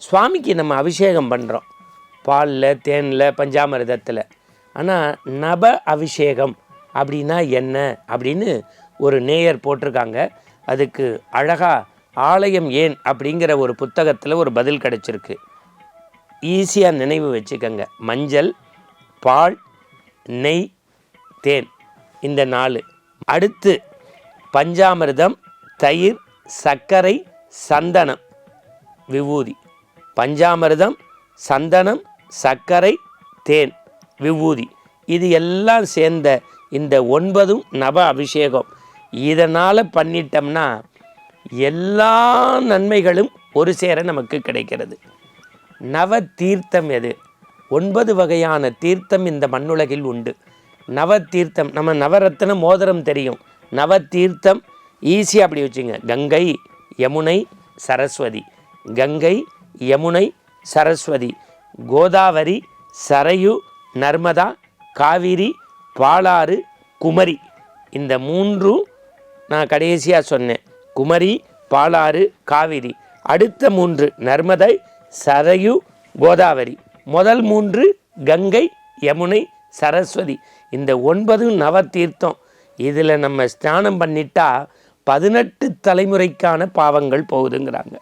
சுவாமிக்கு நம்ம அபிஷேகம் பண்ணுறோம், பாலில், தேனில், பஞ்சாமிர்தத்தில். ஆனால் நப அபிஷேகம் அப்படின்னா என்ன அப்படின்னு ஒரு நேயர் போட்டிருக்காங்க. அதுக்கு அழகாக ஆலயம் ஏன் அப்படிங்கிற ஒரு புத்தகத்தில் ஒரு பதில் கிடச்சிருக்கு. ஈஸியாக நினைவு வச்சுக்கோங்க. மஞ்சள், பால், நெய், தேன், இந்த 4. அடுத்து பஞ்சாமிர்தம், தயிர், சர்க்கரை, சந்தனம், விபூதி. பஞ்சாமிர்தம், சந்தனம், சர்க்கரை, தேன், விபூதி, இது எல்லாம் சேர்ந்த இந்த 9 நப அபிஷேகம். இதனால் பண்ணிட்டோம்னா எல்லா நன்மைகளும் ஒரு சேர நமக்கு கிடைக்கிறது. நவ தீர்த்தம் எது? 9 வகையான தீர்த்தம் இந்த மண்ணுலகில் உண்டு. நவ தீர்த்தம், நம்ம நவரத்ன மோதிரம் தெரியும். நவ தீர்த்தம் ஈஸியாக அப்படி வச்சுங்க. கங்கை, யமுனை, சரஸ்வதி. கங்கை, யமுனை, சரஸ்வதி, கோதாவரி, சரையு, நர்மதா, காவிரி, பாலாறு, குமரி. இந்த 3 நான் கடைசியாக சொன்னேன். குமரி, பாலாறு, காவிரி. அடுத்த 3 நர்மதை, சரையு, கோதாவரி. முதல் 3 கங்கை, யமுனை, சரஸ்வதி. இந்த 9 நவ தீர்த்தம். இதில் நம்ம ஸ்நானம் பண்ணிட்டா 18 தலைமுறைக்கான பாவங்கள் போகுதுங்கிறாங்க.